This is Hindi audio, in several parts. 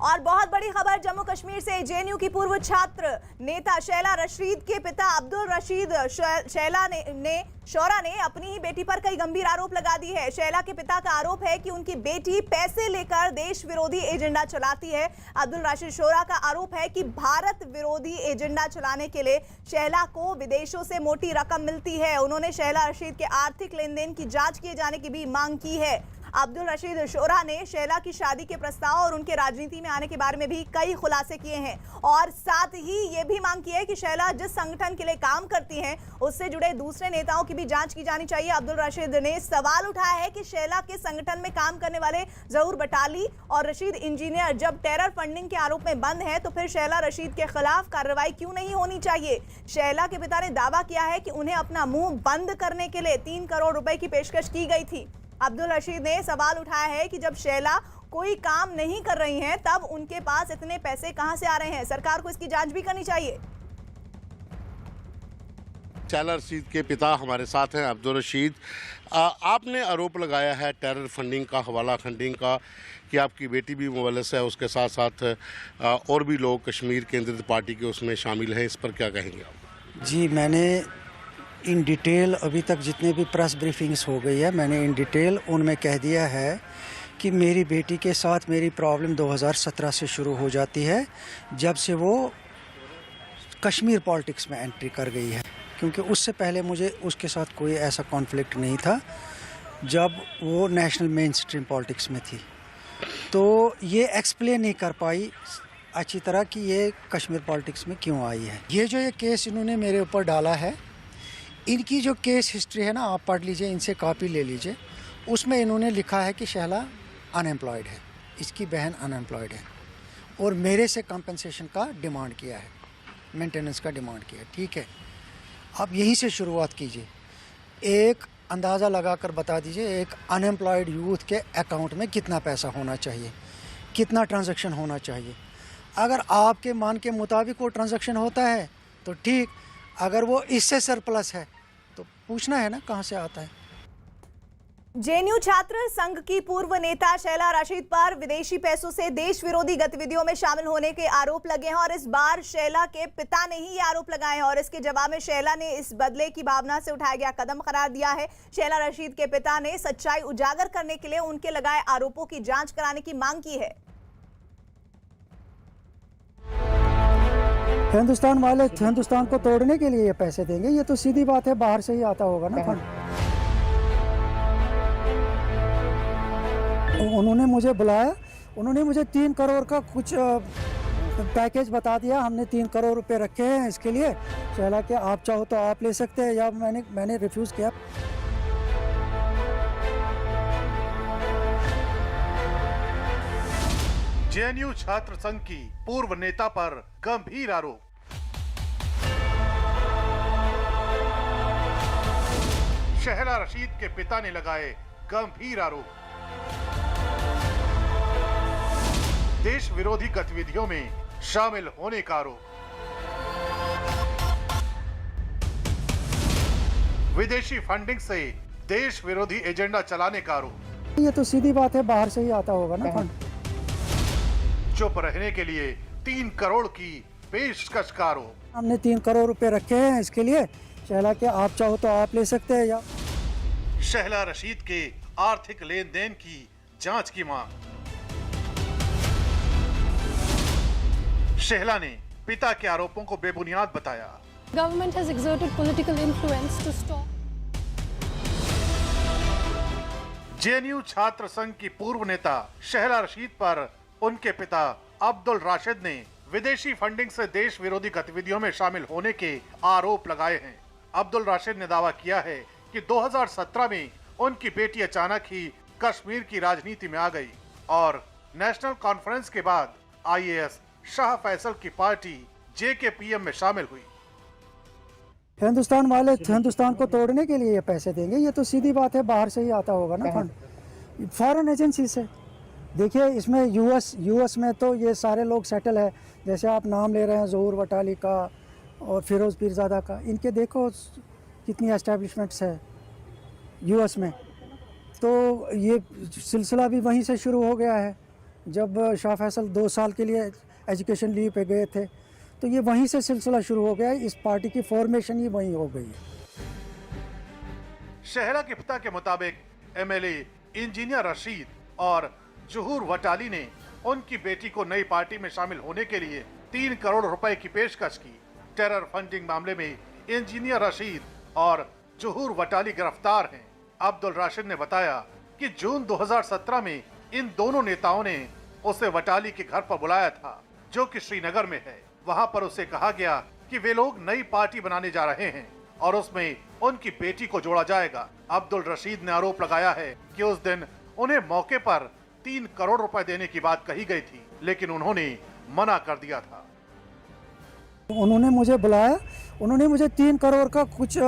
और बहुत बड़ी खबर जम्मू कश्मीर से। जेएनयू की पूर्व छात्र नेता शैला रशीद के पिता अब्दुल रशीद शौरा ने अपनी ही बेटी पर कई गंभीर आरोप लगा दी है। शैला के पिता का आरोप है कि उनकी बेटी पैसे लेकर देश विरोधी एजेंडा चलाती है। अब्दुल रशीद शौरा का आरोप है कि भारत विरोधी एजेंडा चलाने के लिए शैला को विदेशों से मोटी रकम मिलती है। उन्होंने शैला रशीद के आर्थिक लेन देन की जांच किए जाने की भी मांग की है। अब्दुल रशीद शौरा ने शैला की शादी के प्रस्ताव और उनके राजनीति में आने के बारे में भी कई खुलासे किए हैं और साथ ही ये भी मांग की है कि शैला जिस संगठन के लिए काम करती हैं उससे जुड़े दूसरे नेताओं की भी जांच की जानी चाहिए। अब्दुल रशीद ने सवाल उठाया है कि शैला के संगठन में काम करने वाले जहूर बटाली और रशीद इंजीनियर जब टेरर फंडिंग के आरोप में बंद है तो फिर शैला रशीद के खिलाफ कार्रवाई क्यों नहीं होनी चाहिए। शैला के पिता ने दावा किया है कि उन्हें अपना मुंह बंद करने के लिए 3 करोड़ रुपए की पेशकश की गई थी। अब्दुल रशीद ने सवाल उठाया है कि जब शैला कोई काम नहीं कर रही हैं तब उनके पास इतने पैसे कहां से आ रहे हैं। सरकार को इसकी जांच भी करनी चाहिए। शैला रशीद के पिता हमारे साथ हैं, अब्दुल रशीद। आपने आरोप लगाया है टेरर फंडिंग का, हवाला फंडिंग का, कि आपकी बेटी भी मुवल्लिस है, उसके साथ साथ और भी लोग कश्मीर केंद्रित पार्टी के उसमें शामिल हैं। इस पर क्या कहेंगे आप? जी, मैंने इन डिटेल अभी तक जितने भी प्रेस ब्रीफिंग्स हो गई है मैंने इन डिटेल उनमें कह दिया है कि मेरी बेटी के साथ मेरी प्रॉब्लम 2017 से शुरू हो जाती है, जब से वो कश्मीर पॉलिटिक्स में एंट्री कर गई है। क्योंकि उससे पहले मुझे उसके साथ कोई ऐसा कॉन्फ्लिक्ट नहीं था जब वो नेशनल मेन स्ट्रीम पॉलिटिक्स में थी। तो ये एक्सप्लेन नहीं कर पाई अच्छी तरह कि ये कश्मीर पॉलिटिक्स में क्यों आई है। ये जो ये केस इन्होंने मेरे ऊपर डाला है, इनकी जो केस हिस्ट्री है ना, आप पढ़ लीजिए, इनसे कॉपी ले लीजिए। उसमें इन्होंने लिखा है कि शैला अनएम्प्लॉयड है, इसकी बहन अनएम्प्लॉयड है और मेरे से कंपनसेशन का डिमांड किया है, मेंटेनेंस का डिमांड किया है। ठीक है, आप यहीं से शुरुआत कीजिए। एक अंदाज़ा लगाकर बता दीजिए एक अनएम्प्लॉयड यूथ के अकाउंट में कितना पैसा होना चाहिए, कितना ट्रांजैक्शन होना चाहिए। अगर आपके मान के मुताबिक वो ट्रांजैक्शन होता है तो ठीक, अगर वो इससे सरप्लस है तो पूछना है ना कहां से आता है। जेएनयू छात्र संघ की पूर्व नेता शैला रशीद पर विदेशी पैसों से देश विरोधी गतिविधियों में शामिल होने के आरोप लगे हैं और इस बार शैला के पिता ने ही ये आरोप लगाए हैं और इसके जवाब में शैला ने इस बदले की भावना से उठाया गया कदम करार दिया है। शैला रशीद के पिता ने सच्चाई उजागर करने के लिए उनके लगाए आरोपों की जांच कराने की मांग की है। हिंदुस्तान वाले हिंदुस्तान को तोड़ने के लिए ये पैसे देंगे, ये तो सीधी बात है, बाहर से ही आता होगा ना फंड। उन्होंने मुझे बुलाया, उन्होंने मुझे 3 करोड़ का कुछ पैकेज बता दिया, हमने 3 करोड़ रुपए रखे हैं इसके लिए, शैला के आप चाहो तो आप ले सकते हैं, या मैंने रिफ्यूज़ किया। जेएनयू छात्र संघ की पूर्व नेता पर गंभीर आरोप। शैला रशीद के पिता ने लगाए गंभीर आरोप। देश विरोधी गतिविधियों में शामिल होने का आरोप। विदेशी फंडिंग से देश विरोधी एजेंडा चलाने का आरोप। ये तो सीधी बात है, बाहर से ही आता होगा ना फंड। चुप रहने के लिए 3 करोड़ की पेशकश का आरोप। हमने 3 करोड़ रुपए रखे हैं इसके लिए, शैला के आप चाहो तो आप ले सकते हैं, या शैला रशीद के आर्थिक लेन देन की जांच की मांग। शैला ने पिता के आरोपों को बेबुनियाद बताया। Government has exerted political influence to stop. JNU छात्र संघ की पूर्व नेता शैला रशीद पर उनके पिता अब्दुल राशिद ने विदेशी फंडिंग से देश विरोधी गतिविधियों में शामिल होने के आरोप लगाए हैं। अब्दुल राशिद ने दावा किया है कि 2017 में उनकी बेटी अचानक ही कश्मीर की राजनीति में आ गई और नेशनल कॉन्फ्रेंस के बाद आईएएस शाह फैसल की पार्टी जेकेपीएम में शामिल हुई। हिंदुस्तान वाले हिंदुस्तान को तोड़ने के लिए ये पैसे देंगे, ये तो सीधी बात है, बाहर से ही आता होगा ना फंड, फॉरेन एजेंसी से। देखिए इसमें यूएस में तो ये सारे लोग सेटल है, जैसे आप नाम ले रहे हैं ज़हूर वटाली का और फिरोज़ पीरज़ादा का, इनके देखो कितनी एस्टेब्लिशमेंट्स है यूएस में, तो ये सिलसिला भी वहीं से शुरू हो गया है। जब शाह फैसल 2 साल के लिए एजुकेशन लीव पे गए थे, तो ये वहीं से सिलसिला शुरू हो गया है। इस पार्टी की फॉर्मेशन ही वहीं हो गई है। शेहला के पिता के मुताबिक एमएलए इंजीनियर रशीद और जहूर वटाली ने उनकी बेटी को नई पार्टी में शामिल होने के लिए 3 करोड़ रुपए की पेशकश की। टेरर फंडिंग मामले में इंजीनियर रशीद और जहूर वटाली गिरफ्तार हैं। अब्दुल राशिद ने बताया कि जून 2017 में इन दोनों नेताओं ने उसे वटाली के घर पर बुलाया था, जो कि श्रीनगर में है। वहां पर उसे कहा गया कि वे लोग नई पार्टी बनाने जा रहे हैं और उसमें उनकी बेटी को जोड़ा जाएगा। अब्दुल रशीद ने आरोप लगाया है कि उस दिन उन्हें मौके पर 3 करोड़ रुपए देने की बात कही गई थी, लेकिन उन्होंने मना कर दिया था। उन्होंने मुझे बुलाया, उन्होंने मुझे 3 करोड़ का कुछ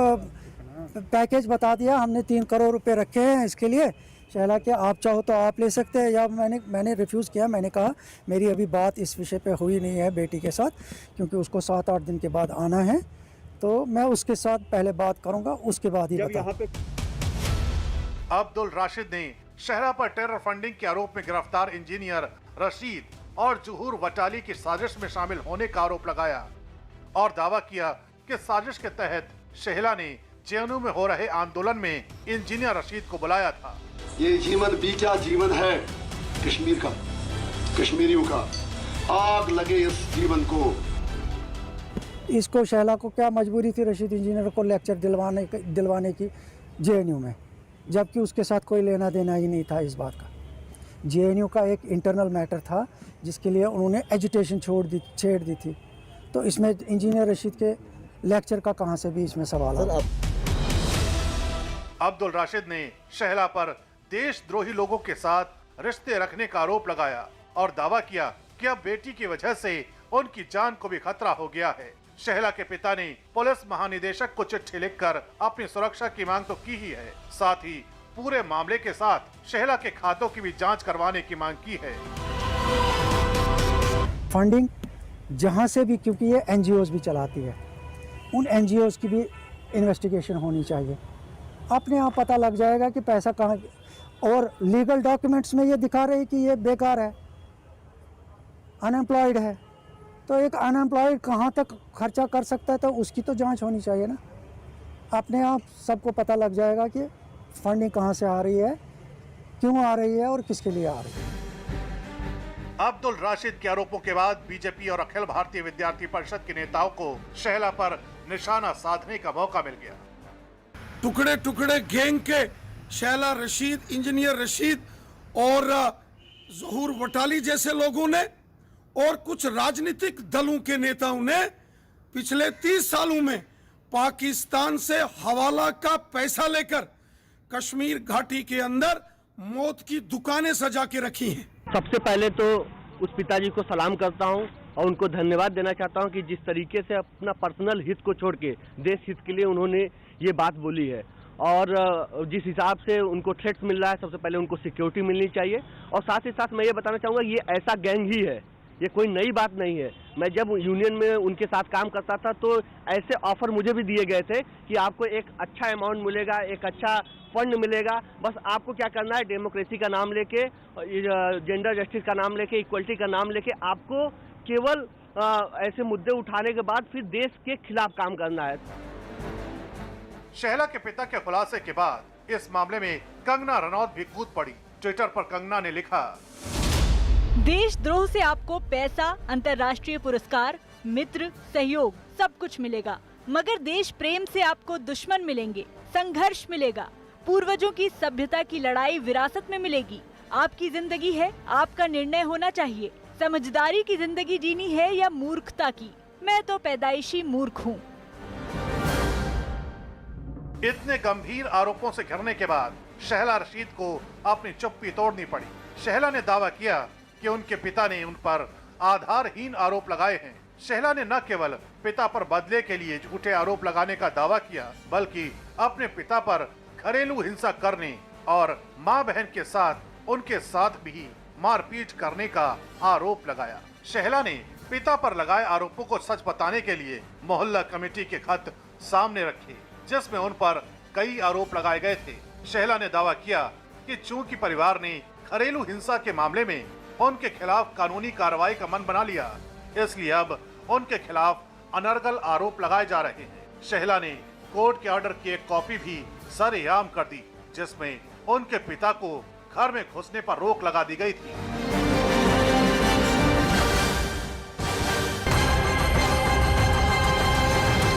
पैकेज बता दिया। हमने 3 करोड़ रुपए रखे हैं इसके लिए, शेहला के आप चाहो तो आप ले सकते हैं, या मैंने रिफ्यूज़ किया। मैंने कहा मेरी अभी बात इस विषय पे हुई नहीं है बेटी के साथ, क्योंकि उसको 7-8 दिन के बाद आना है, तो मैं उसके साथ पहले बात करूंगा, उसके बाद ही बता। अब्दुल राशिद ने शेहला पर टेरर फंडिंग के आरोप में गिरफ्तार इंजीनियर रशीद और जहूर वटाली की साजिश में शामिल होने का आरोप लगाया और दावा किया कि साजिश के तहत शेहला ने जेएनयू में हो रहे आंदोलन में इंजीनियर रशीद को बुलाया था। ये जीवन भी क्या जीवन है कश्मीर का, कश्मीरियों का। आग लगे इस जीवन को। इसको शेहला को क्या मजबूरी थी रशीद इंजीनियर को लेक्चर दिलवाने की जेएनयू में, जबकि उसके साथ कोई लेना देना ही नहीं था इस बात का। जेएनयू का एक इंटरनल मैटर था जिसके लिए उन्होंने एजुटेशन छेड़ दी थी, तो इसमें इंजीनियर रशीद के लेक्चर का कहां से भी इसमें सवाल है। अब्दुल राशिद ने शेहला पर देशद्रोही लोगों के साथ रिश्ते रखने का आरोप लगाया और दावा किया कि अब बेटी की वजह से उनकी जान को भी खतरा हो गया है। शेहला के पिता ने पुलिस महानिदेशक को चिट्ठी लिखकर अपनी सुरक्षा की मांग तो की ही है, साथ ही पूरे मामले के साथ शेहला के खातों की भी जांच करवाने की मांग की है। फंडिंग जहां से भी, क्योंकि ये एनजीओज भी चलाती है, उन एनजीओज की भी इन्वेस्टिगेशन होनी चाहिए। अपने आप पता लग जाएगा कि पैसा कहाँ, और लीगल डॉक्यूमेंट्स में ये दिखा रहे कि ये बेकार है, अनएम्प्लॉयड है, तो एक अनएम्प्लॉयड कहाँ तक खर्चा कर सकता है, तो उसकी तो जांच होनी चाहिए ना। अपने आप सबको पता लग जाएगा कि फंडिंग कहाँ से आ रही है, क्यों आ रही है और किसके लिए आ रही है। अब्दुल राशिद के आरोपों के बाद बीजेपी और अखिल भारतीय विद्यार्थी परिषद के नेताओं को शेहला पर निशाना साधने का मौका मिल गया। टुकड़े टुकड़े गैंग के शेहला रशीद, इंजीनियर रशीद और जहूर वटाली जैसे लोगों ने और कुछ राजनीतिक दलों के नेताओं ने पिछले 30 सालों में पाकिस्तान से हवाला का पैसा लेकर कश्मीर घाटी के अंदर मौत की दुकानें सजा के रखी हैं। सबसे पहले तो उस पिताजी को सलाम करता हूं और उनको धन्यवाद देना चाहता हूं कि जिस तरीके से अपना पर्सनल हित को छोड़ के देश हित के लिए उन्होंने ये बात बोली है, और जिस हिसाब से उनको थ्रेट्स मिल रहा है, सबसे पहले उनको सिक्योरिटी मिलनी चाहिए। और साथ ही साथ मैं ये बताना चाहूँगा, ये ऐसा गैंग ही है, ये कोई नई बात नहीं है। मैं जब यूनियन में उनके साथ काम करता था तो ऐसे ऑफर मुझे भी दिए गए थे कि आपको एक अच्छा अमाउंट मिलेगा, एक अच्छा फंड मिलेगा, बस आपको क्या करना है, डेमोक्रेसी का नाम लेके, जेंडर जस्टिस का नाम लेके, इक्वलिटी का नाम लेके आपको केवल ऐसे मुद्दे उठाने के बाद फिर देश के खिलाफ काम करना है। शेहला के पिता के खुलासे के बाद इस मामले में कंगना रनौत भी कूद पड़ी। ट्विटर पर कंगना ने लिखा, देशद्रोह से आपको पैसा, अंतर्राष्ट्रीय पुरस्कार, मित्र, सहयोग सब कुछ मिलेगा, मगर देश प्रेम से आपको दुश्मन मिलेंगे, संघर्ष मिलेगा, पूर्वजों की सभ्यता की लड़ाई विरासत में मिलेगी। आपकी जिंदगी है, आपका निर्णय होना चाहिए। समझदारी की जिंदगी जीनी है या मूर्खता की? मैं तो पैदाइशी मूर्ख हूँ। इतने गंभीर आरोपों से घिरने के बाद शेहला रशीद को अपनी चुप्पी तोड़नी पड़ी। शेहला ने दावा किया कि उनके पिता ने उन पर आधारहीन आरोप लगाए हैं। शेहला ने न केवल पिता पर बदले के लिए झूठे आरोप लगाने का दावा किया, बल्कि अपने पिता पर घरेलू हिंसा करने और मां बहन के साथ उनके साथ भी मारपीट करने का आरोप लगाया। शेहला ने पिता पर लगाए आरोपों को सच बताने के लिए मोहल्ला कमेटी के खत सामने रखे, जिसमें उन पर कई आरोप लगाए गए थे। शेहला ने दावा किया कि चूंकि परिवार ने घरेलू हिंसा के मामले में उनके खिलाफ कानूनी कार्रवाई का मन बना लिया, इसलिए अब उनके खिलाफ अनर्गल आरोप लगाए जा रहे हैं। शेहला ने कोर्ट के ऑर्डर की एक कॉपी भी सरेआम कर दी, जिसमें उनके पिता को घर में घुसने पर रोक लगा दी गई थी।